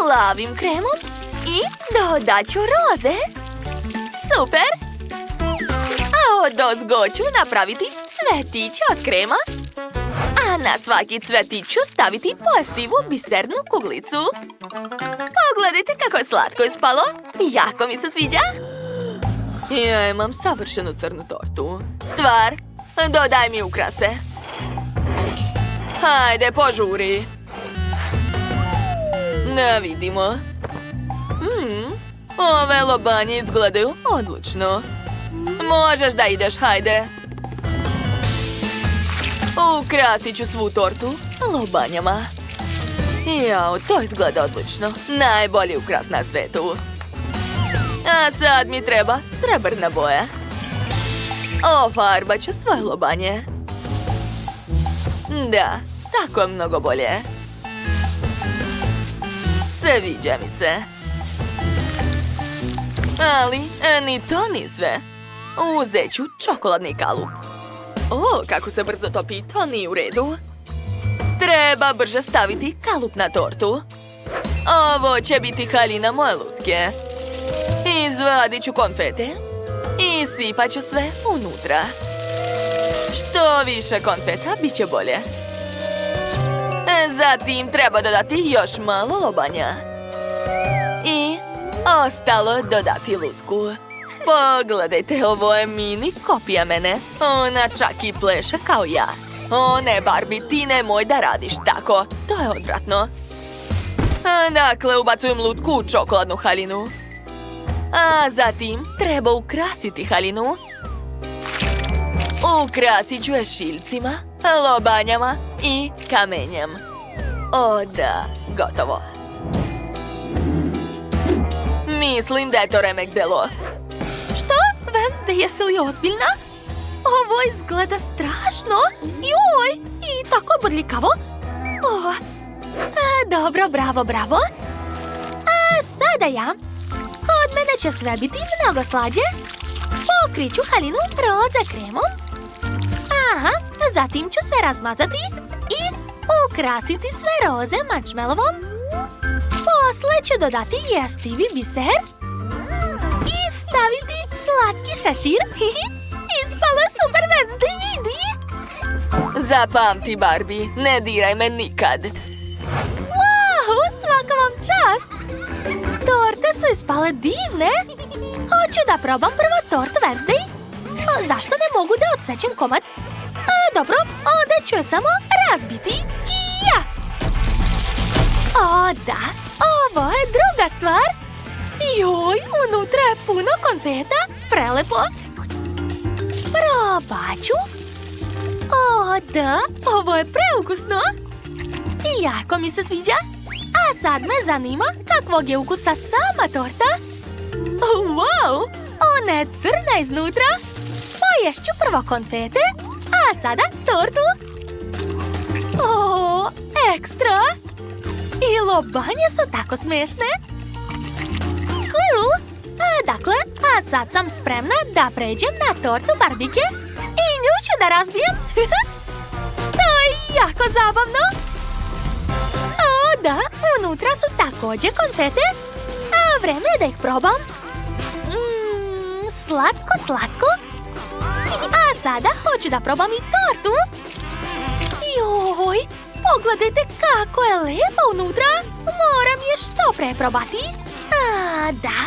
plavim kremom i dodat ću roze. Super! A odozgo ću napraviti cvetiće od krema. A na svaki cvetić ću staviti postivu bisernu kuglicu. Pogledajte kako je slatko ispalo. Jako mi se sviđa. Ja imam savršenu crnu tortu. Stvar, dodaj mi ukrase. Hajde, požuri. Da vidimo. Ove lobanje izgledaju odlično. Možeš da ideš, hajde. Ukrasit ću svu tortu lobanjama. Jao, to izgleda odlično. Najbolji ukras na svetu. A sad mi treba srebrna boja. Ofarbat ću svoje lobanje. Da, tako je mnogo bolje. Sviđa mi se. Ali, ni to ni sve. Uzet ću čokoladni kalup. O, kako se brzo topi, to nije u redu. Treba brže staviti kalup na tortu. Ovo će biti haljina moje lutke. Izvadit ću konfete i sipat ću sve unutra. Što više konfeta, bit će bolje. Zatim treba dodati još malo lobanja. I ostalo dodati lutku. Pogledajte, ovo je mini kopija mene. Ona čak i pleše kao ja. O ne, Barbie, ti nemoj da radiš tako. To je odvratno. Dakle, ubacujem lutku u čokoladnu haljinu. A zatim treba ukrasiti haljinu. Ukrasit ću je šiljcima, lobanjama i kamenjem. O da, gotovo. Mislim da je to remek delo. Što? Wednesday, jesi li ozbiljna? Ovo izgleda strašno. Joj, i tako bodljikavo. Dobro, bravo, bravo. A sada ja. Od mene će sve biti mnogo slađe. Pokrit ću haljinu roze kremom. Aha, zatim ću sve razmazati i ukrasiti sve roze marshmallowom. Posle ću dodati jestivi biser i staviti slatki šešir. Ispalo je super, Wednesday, vidi! Zapamti, Barbie, ne diraj me nikad. Wow, svaka vam čast! Torte su ispale divne. Hoću da probam prvo tortu, Wednesday. Zašto ne mogu da odsečem komad? Dobro, onda ću je samo razbiti. Ja! O, da, ovo je druga stvar. Joj, unutra je puno konfeta. Prelepo. Probat ću. O, da, ovo je preukusno. Jako mi se sviđa. A sad me zanima kakvog je ukusa sama torta. Wow, ona je crna iznutra. Poješću prvo konfete, a sada tortu. O, ekstra. I lobanje su tako smešne. Cool. Dakle, a sad sam spremna da pređem na tortu barbike i nju ću da razbijem. To je jako zabavno. O, da, unutra su također konfete, a vreme je da ih probam. Slatko, slatko. A sada hoću da probam i tortu. Joj, pogledajte kako je lepa unutra. Moram je što pre probati. A, da,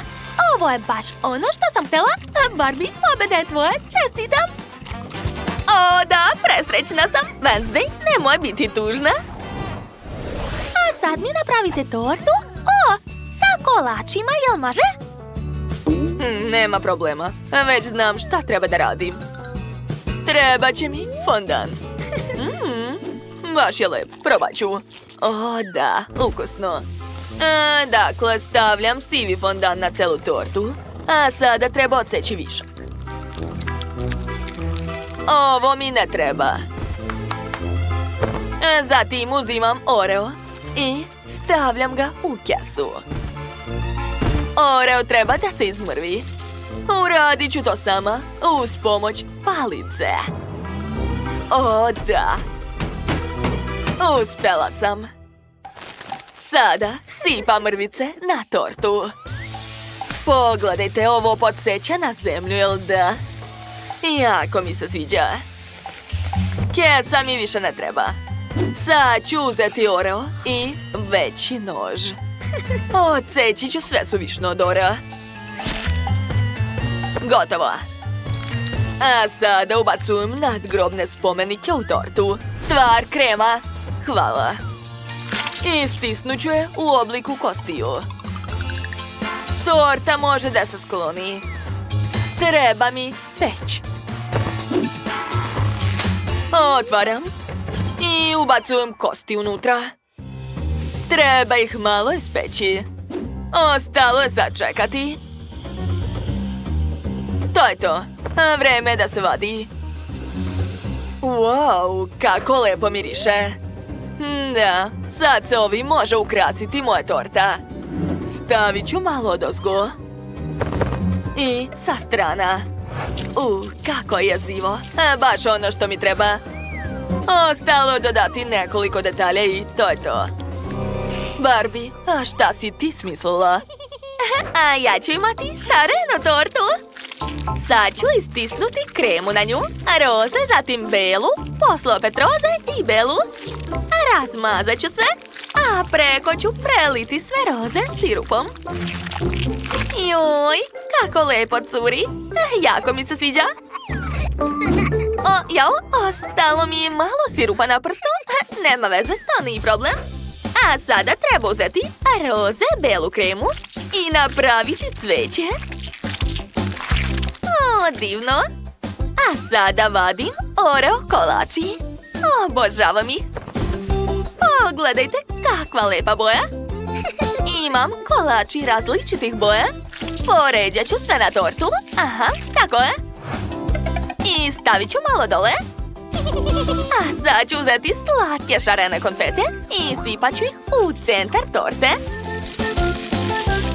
ovo je baš ono što sam htjela. Barbie, pobeda je tvoja, čestitam. O, da, presrećna sam. Wednesday, nemoj biti tužna. A sad mi napravite tortu. O, sa kolačima, jel može? Nema problema, već znam šta treba da radim. Treba će mi fondan. Baš je lep, probat ću. O, da, ukusno. Dakle, stavljam sivi fondan na celu tortu. A sada treba odseći višak. Ovo mi ne treba. Zatim uzimam Oreo i stavljam ga u kesu. Oreo treba da se izmrvi. Uradit ću to sama uz pomoć palice. O, da. Uspela sam. Sada sipam mrvice na tortu. Pogledajte, ovo podsjeća na zemlju, jel da? Jako mi se sviđa. Kesa mi više ne treba. Sad ću uzeti oreo i veći nož. Odseći ću sve suvišno od orea. Gotovo. A sada ubacujem nadgrobne spomenike u tortu. Stvar krema. Hvala. I stisnut ću je u obliku kostiju. Torta može da se skloni. Treba mi peć. Otvaram i ubacujem kosti unutra. Treba ih malo ispeći. Ostalo je sačekati. To je to. Vreme je da se vadi. Wow, kako lepo miriše. Da, sad se ovim može ukrasiti moja torta. Stavit ću malo odozgo. I sa strana. Kako je jezivo. Baš ono što mi treba. Ostalo je dodati nekoliko detalja i to je to. Barbie, a šta si ti smislila? A ja ću imati šarenu tortu. Sad ću istisnuti kremu na nju, roze, zatim belu, posle opet roze i belu. Razmazat ću sve, a preko ću preliti sve roze sirupom. Joj, kako lepo curi. Jako mi se sviđa. Ostalo mi je malo sirupa na prstu. Nema veze, to nije problem. A sada treba uzeti roze, belu kremu i napraviti cveće. Divno. A sada vadim oreo kolači. Obožavam ih. Pogledajte kakva lepa boja. Imam kolači različitih boja. Poređat ću sve na tortu. Aha, tako je. I stavit ću malo dole. A sad ću uzeti slatke šarene konfete i sipat ću ih u centar torte.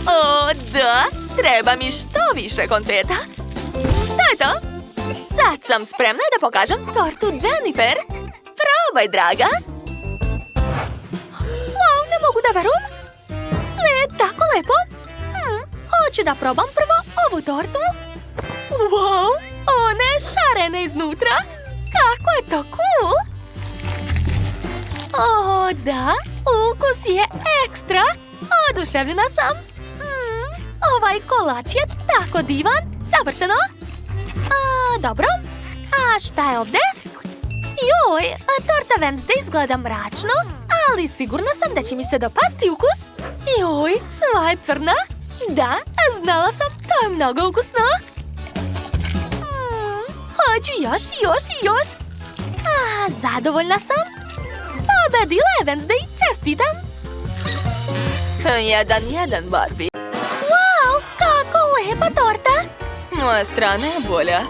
O, da! Treba mi što više konfeta. To je to. Sad sam spremna da pokažem tortu Jennifer. Probaj, draga. Wow, ne mogu da verujem. Sve je tako lepo. Hoću da probam prvo ovu tortu. Wow, ona je šarena iznutra. Kako je to cool. O, da, ukus je ekstra. Oduševljena sam. Ovaj kolač je tako divan. Savršeno. Dobro. A šta je ovdje? Joj, torta Wednesday izgleda mračno, ali sigurna sam da će mi se dopasti ukus. Joj, sva je crna. Da, znala sam, to je mnogo ukusno. Hoću još. Zadovoljna sam. Pobedila je Wednesday, čestitam. 1-1, Barbie. Wow, kako lepa torta. Moja strana je bolja.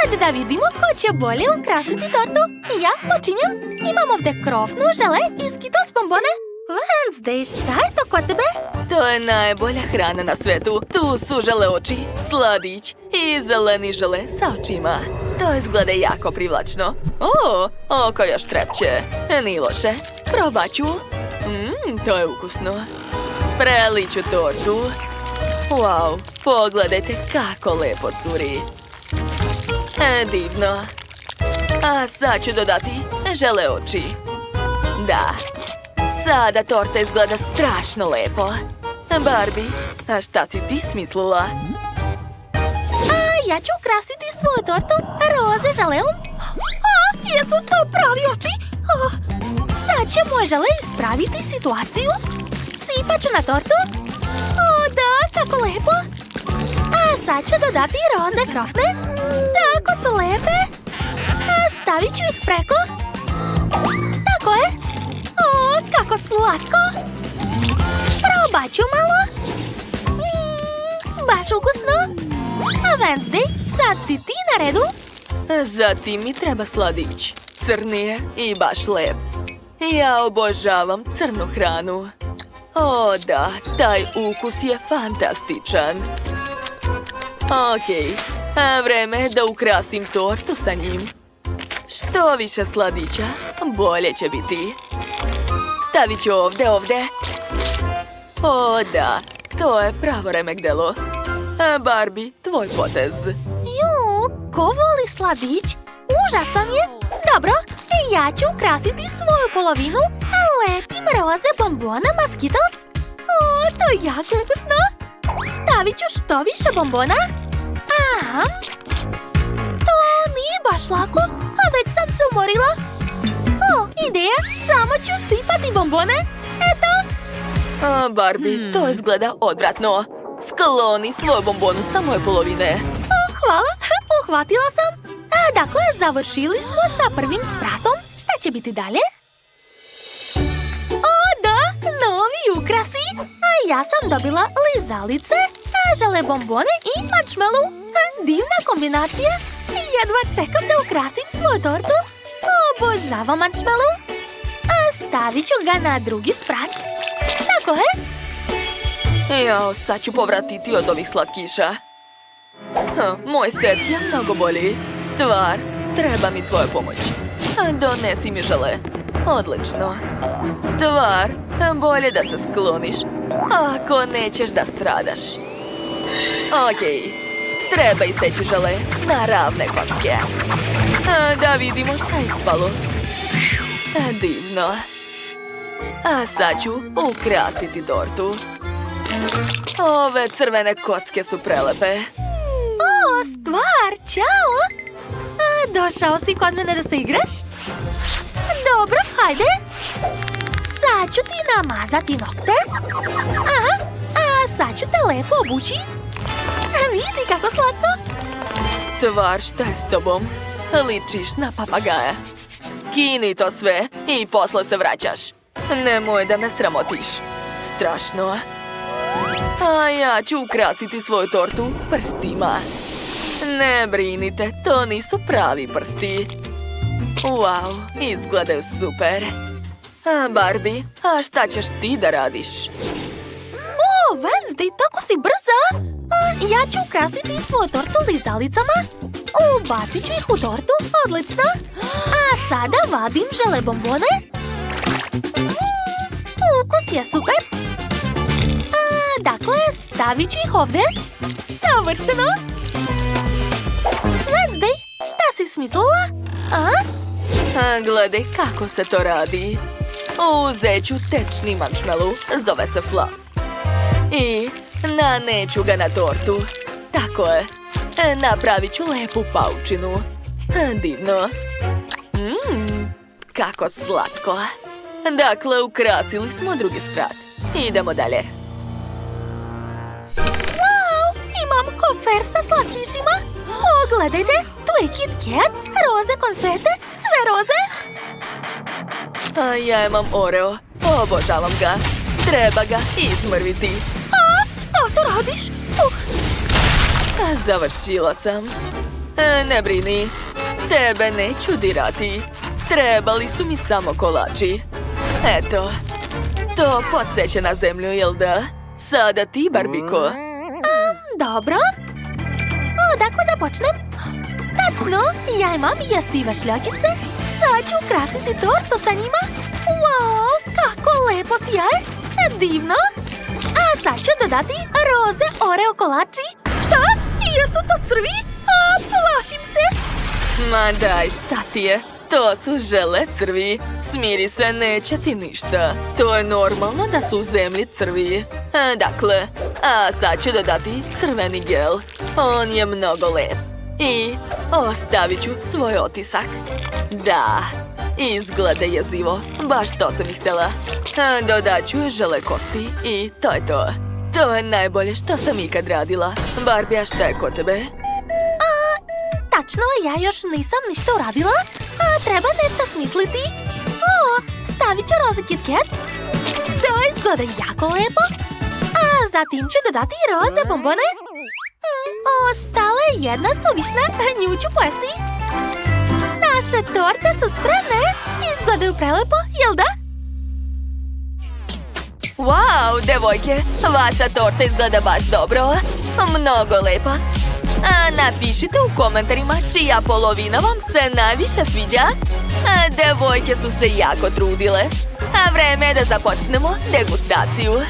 Hajde da vidimo ko će bolje ukrasiti tortu. Ja počinjem. Imam ovdje krofnu, žele i skitos bombone. Wednesday, šta je to kod tebe? To je najbolja hrana na svetu. Tu su žele oči, sladić i zeleni žele sa očima. To izgleda jako privlačno. Oko još trepće. Nije loše. Probat ću. To je ukusno. Preliću tortu. Wow, pogledajte kako lepo curi. Divno. A sad ću dodati žele oči. Da. Sada torta izgleda strašno lepo. Barbie, a šta si ti smislila? Ja ću ukrasiti svoju tortu roze želeom. Jesu to pravi oči? Sad će moj žele ispraviti situaciju. Sipat ću na tortu. Da, tako lepo. A sad ću dodati roze krofne. Tako su lepe. A stavit ću ih preko. Tako je. Kako slatko. Probat ću malo. Baš ukusno. A Wednesday, sad si ti na redu. Zatim mi treba sladić. Crni je i baš lep. Ja obožavam crnu hranu. O da, taj ukus je fantastičan. Okej, vreme je da ukrasim tortu sa njim. Što više sladića, bolje će biti. Stavit ću ovdje. O, da, to je pravo remek-delo. Barbie, tvoj potez. Ju, ko voli sladić? Užasan je. Dobro, ja ću ukrasiti svoju polovinu lepim roze bombonama Skittles. O, to je jako ukusno. Stavit ću što više bombona. Aha. To nije baš lako, a već sam se umorila. O, ideja, samo ću sipati bombone. Eto. Barbie, to izgleda odvratno. Skloni svoju bombonu sa moje polovine. Hvala, uhvatila sam. Dakle, završili smo sa prvim spratom. Šta će biti dalje? O, da, novi ukrasi. A ja sam dobila lizalice, žele bombone i marshmallow. Divna kombinacija. Jedva čekam da ukrasim svoju tortu. Obožavam marshmallow. Stavit ću ga na drugi sprat. Tako je. Jao, sad ću povratiti od ovih slatkiša. Moj set je mnogo bolji. Stvar, treba mi tvoja pomoć. Donesi mi žele. Odlično. Stvar, bolje da se skloniš. Ako nećeš da stradaš. Okej. Treba isteći žele na ravne kocke. Da vidimo šta je ispalo. Divno. A sad ću ukrasiti tortu. Ove crvene kocke su prelepe. O, stvar, čao! Došao si kod mene da se igraš? Dobro, hajde. Sad ću ti namazati nokte. Aha, a sad ću te lepo obući. Vidi kako slatko. Stvar, šta je s tobom? Ličiš na papagaja. Skini to sve i posle se vraćaš. Nemoj da me sramotiš. Strašno. A ja ću ukrasiti svoju tortu prstima. Ne brinite, to nisu pravi prsti. Wow, izgledaju super. Barbie, a šta ćeš ti da radiš? O, Wednesday, tako si brza. Ja ću ukrasiti svoju tortu lizalicama. Ubacit ću ih u tortu, odlično. A sada vadim žele bombone. Ukus je super. Dakle, stavit ću ih ovdje. Savršeno. Wednesday, šta si smislila? Gledaj kako se to radi. Uzet ću tečni marshmallow, zove se Fluff. I naneću ga na tortu. Tako je. Napravit ću lepu paučinu. Divno. Kako slatko. Dakle, ukrasili smo drugi sprat. Idemo dalje. Wow, imam kofer sa slatkišima. Pogledajte, tu je Kit Kat, roze konfete, sve roze. A ja imam Oreo. Obožavam ga. Treba ga izmrviti. Šta to radiš? Završila sam. Ne brini. Tebe neću dirati. Trebali su mi samo kolači. Eto. To podsjeća na zemlju, jel da? Sada ti, Barbiko. Dobro. Odakle da počnem? Tačno, ja imam jestive šljakice. Sad ću ukrasiti tortu sa njima. Wow, kako lepo sjaje. Divno. A sad ću dodati roze Oreo kolači. Šta? Jesu to crvi? Plašim se. Ma daj, šta ti je? To su žele crvi. Smiri se, neće ti ništa. To je normalno da su u zemlji crvi. Dakle, a sad ću dodati crveni gel. On je mnogo lep. I ostavit ću svoj otisak. Da, izgleda jezivo. Baš to sam ih htjela. Dodat ću žele kosti i to je to. To je najbolje što sam ikad radila. Barbie, a šta je kod tebe? Tačno, ja još nisam ništa uradila. Treba nešto smisliti. Stavit ću roze Kit Kat. To izgleda jako lepo. A zatim ću dodati roze bombone. Ostala je jedna suvišna, nju ću pojesti. Naše torte su spremne. Izgledaju prelepo, jel da? Wow, devojke, vaša torta izgleda baš dobro. Mnogo lepa. Napišite u komentarima čija polovina vam se najviše sviđa. Devojke su se jako trudile. A vreme je da započnemo degustaciju.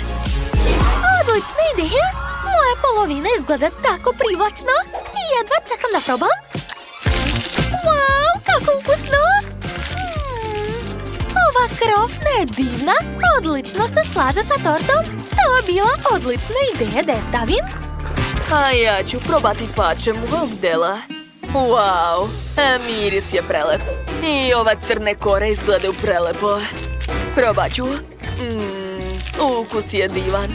Odlična ideja! Moja polovina izgleda tako privlačno i jedva čekam da probam. Wow, kako ukusno! Ova krofna je divna, odlično se slaže sa tortom. To je bila odlična ideja da je stavim. A ja ću probati pačem ovog dela. Wow, miris je prelep. I ova crne kore izgledaju prelepo. Probat ću. Ukus je divan.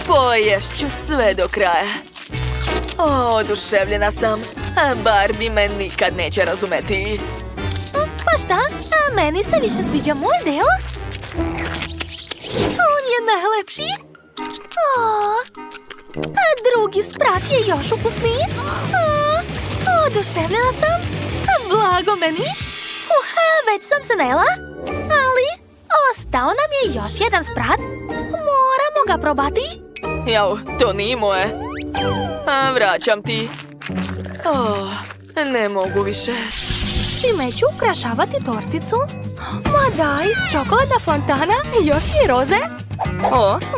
Poješću sve do kraja. Oduševljena sam. A Barbie me nikad neće razumeti. Pa šta? A meni se više sviđa moj deo. On je najlepši. A drugi sprat je još ukusniji. Oduševljena sam. Blago meni. Već sam se najela. Ali ostao nam je još jedan sprat. Moramo ga probati. Jau, to nije moje. Vraćam ti. Ne mogu više. Čime ću ukrašavati torticu? Ma daj, čokoladna fontana, još i roze.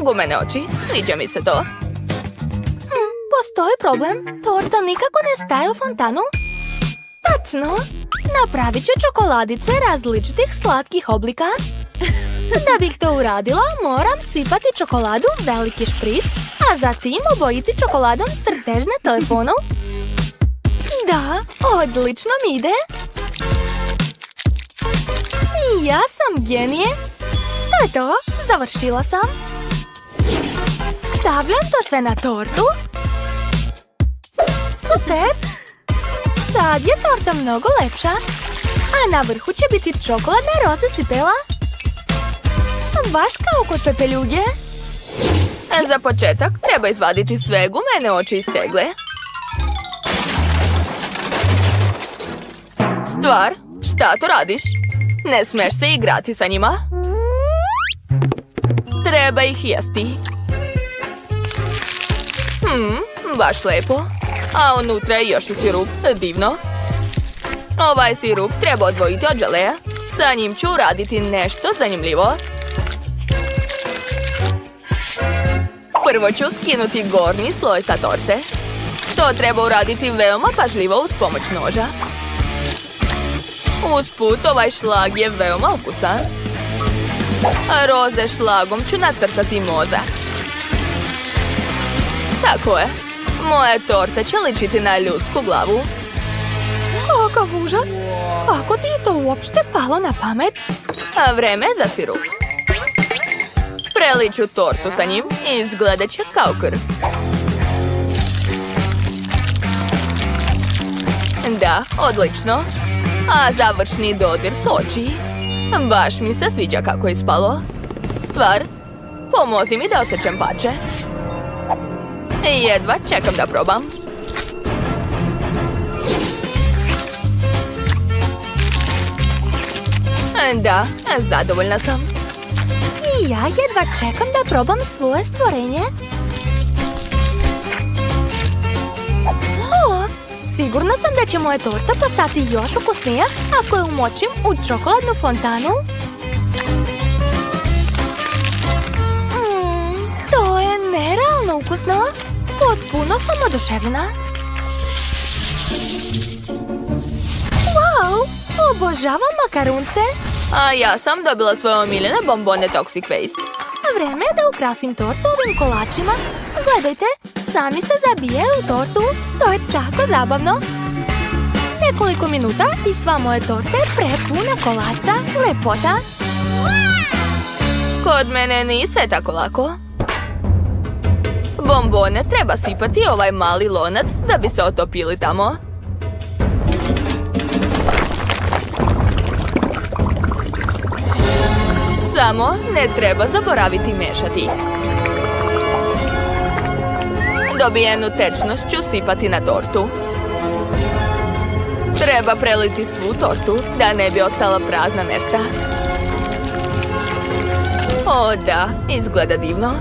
Gumene oči, sviđa mi se to. Postoji problem, torta nikako ne staje u fontanu. Tačno, napravit ću čokoladice različitih slatkih oblika. Da bih to uradila, moram sipati čokoladu u veliki špric, a zatim obojiti čokoladom crtež na telefonu. Da, odlično mi ide. Ja sam genije. To je to, završila sam. Stavljam to sve na tortu. Super! Sad je torta mnogo lepša. A na vrhu će biti čokoladna roza cipela. Baš kao kod pepeljuge. Za početak treba izvaditi sve gumene oči iz tegle. Stvar, šta to radiš? Ne smeš se igrati sa njima. Treba ih jesti. Baš lepo. A unutra je još i sirup. Divno. Ovaj sirup treba odvojiti od želeja. Sa njim ću uraditi nešto zanimljivo. Prvo ću skinuti gornji sloj sa torte. To treba uraditi veoma pažljivo uz pomoć noža. Usput, ovaj šlag je veoma ukusan. A roze šlagom ću nacrtati mozak. Tako je. Moja torta će ličiti na ljudsku glavu. Kakav užas! Kako ti je to uopšte palo na pamet? A vreme za sirup. Preliču tortu sa njim i izgledat će kao krv. Da, odlično. A završni dodir s oči. Baš mi se sviđa kako je ispalo. Stvar, pomozi mi da osjećam pače. Jedva čekam da probam. Da, zadovoljna sam. I ja jedva čekam da probam svoje stvorenje. Sigurna sam da će moja torta postati još ukusnija ako je umočim u čokoladnu fontanu. To je nerealno ukusno. Potpuno sam oduševljena. Wow, obožavam makarunce. A ja sam dobila svoje omiljene bombone Toxic Waste. Vreme je da ukrasim tortu ovim kolačima. Gledajte, sami se zabijaju u tortu. To je tako zabavno. Nekoliko minuta i sva moja torta je prepuna kolača. Lepota. Kod mene nije sve tako lako. Bombone treba sipati ovaj mali lonac da bi se otopili tamo. Samo ne treba zaboraviti mešati. Dobijenu tečnost ću sipati na tortu. Treba preliti svu tortu da ne bi ostala prazna mjesta. O da, izgleda divno.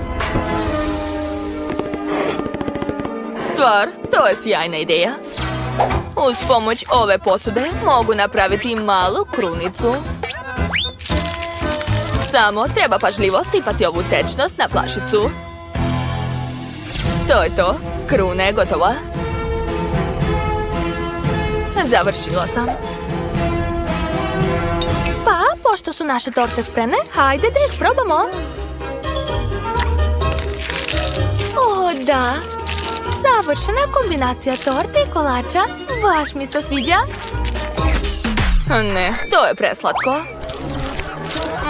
Stvar, to je sjajna ideja. Uz pomoć ove posude mogu napraviti malu krunicu. Samo treba pažljivo sipati ovu tečnost na flašicu. To je to. Kruna je gotova. Završila sam. Pa, pošto su naše torte spremne, hajde da ih probamo. O, da. Savršena kombinacija torte i kolača. Baš mi se sviđa. Ne, to je preslatko.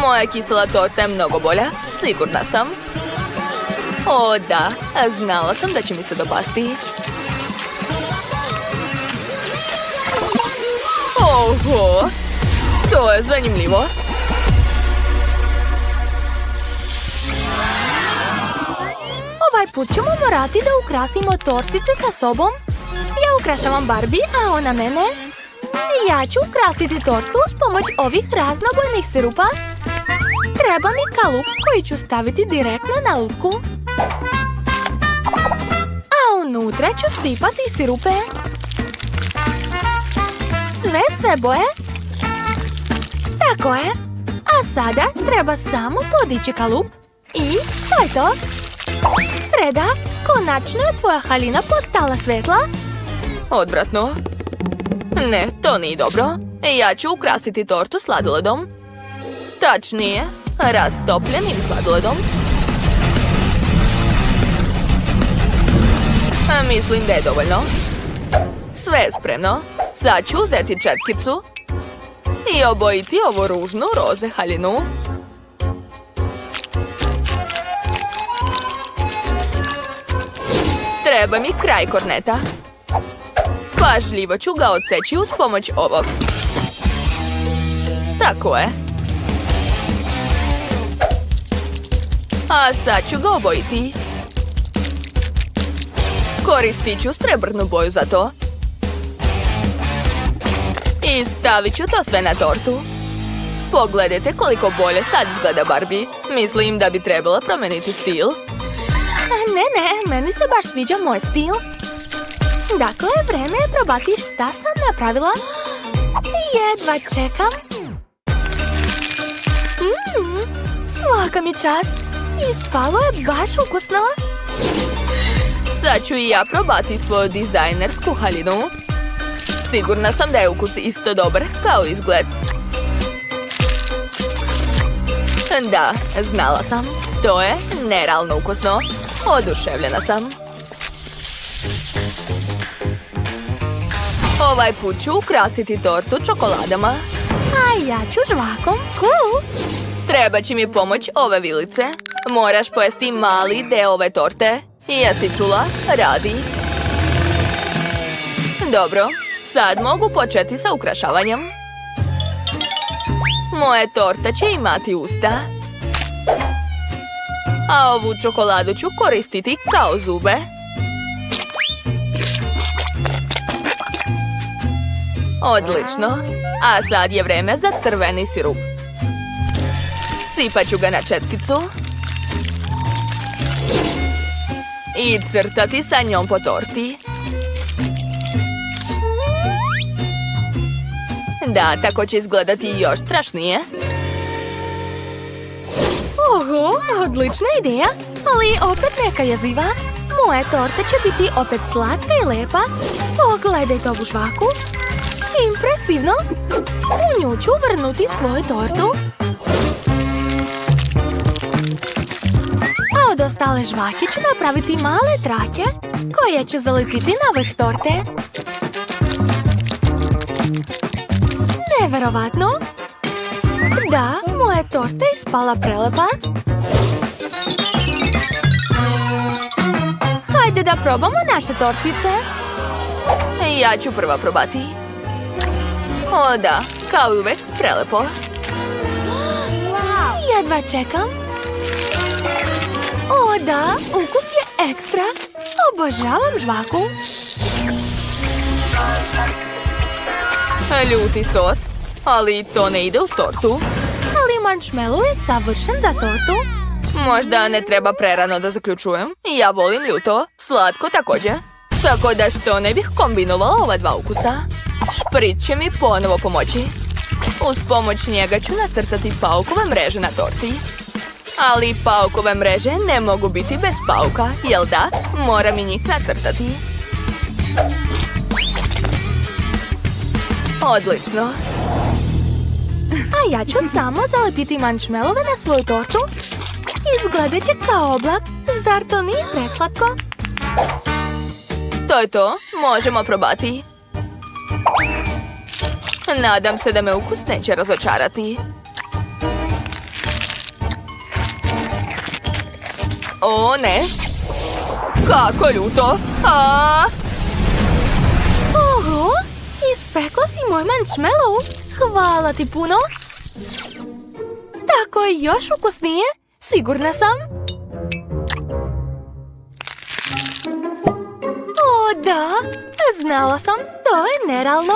Moja kisela torta je mnogo bolja, sigurna sam. O, da, znala sam da će mi se dopasti. Oho, to je zanimljivo. Ovaj put ćemo morati da ukrasimo tortice sa sobom. Ja ukrašavam Barbie, a ona mene. Ja ću ukrasiti tortu s pomoć ovih raznobojnih sirupa. Treba mi kalup koji ću staviti direktno na lutku. A unutra ću sipati sirupe. Sve boje. Tako je. A sada treba samo podići kalup. I to je to. Sreda, konačno je tvoja haljina postala svetla. Odvratno. Ne, to nije dobro. Ja ću ukrasiti tortu sladoledom. Tačnije, rastopljenim sladoledom. Mislim da je dovoljno. Sve je spremno. Sad ću uzeti četkicu i obojiti ovu ružnu roze haljinu. Treba mi kraj korneta. Pažljivo ću ga odseći uz pomoć ovog. Tako je. A sad ću ga obojiti. Koristit ću srebrnu boju za to. I stavit ću to sve na tortu. Pogledajte koliko bolje sad izgleda Barbie. Mislim da bi trebala promijeniti stil. Ne, meni se baš sviđa moj stil. Dakle, vreme je probati šta sam napravila. Jedva čekam. Svaka mi čast. Ispalo je baš ukusno. Sad ću i ja probati svoju dizajnersku haljinu. Sigurna sam da je ukus isto dobar kao izgled. Da, znala sam. To je nerealno ukusno. Oduševljena sam. Ovaj put ću ukrasiti tortu čokoladama. A ja ću žvakom. Cool. Treba će mi pomoć ove vilice. Moraš pojesti mali deo ove torte. Jesi čula? Radi. Dobro, sad mogu početi sa ukrašavanjem. Moje torta će imati usta. A ovu čokoladu ću koristiti kao zube. Odlično. A sad je vreme za crveni sirup. Sipat ću ga na četkicu. I crtati sa njom po torti. Da, tako će izgledati još strašnije. Oho, odlična ideja, ali opet neka jaziva. Moja torta će biti opet slatka i lepa. Pogledajte ovu žvaku. Impresivno. U nju ću vrnuti svoju tortu. A od ostale žvake ću napraviti male trake koje ću zalepiti na vrh torte. Neverovatno. Da, moja torta je ispala prelepa. Hajde da probamo naše tortice. Ja ću prva probati. O da, kao i uvek, prelepo. Jedva čekam. O da, ukus je ekstra. Obožavam žvaku. Ljuti sos, ali to ne ide uz tortu. Ali marshmallow je savršen za tortu. Možda ne treba prerano da zaključujem. Ja volim ljuto, slatko također. Tako da što ne bih kombinovala ova dva ukusa. Šprit će mi ponovo pomoći. Uz pomoć njega ću nacrtati paukove mreže na torti. Ali paukove mreže ne mogu biti bez pauka, jel da? Moram i njih nacrtati. Odlično. A ja ću samo zalepiti mančmelove na svoju tortu. Izgledat će kao oblak. Zar to nije preslatko? To je to. Možemo probati. Nadam se da me ukus neće razočarati. O, ne. Kako ljuto. Oho, ispekla si moj mančmelov. Hvala ti puno. Tako je još ukusnije. Sigurna sam. O, da. Znala sam. To je nerealno.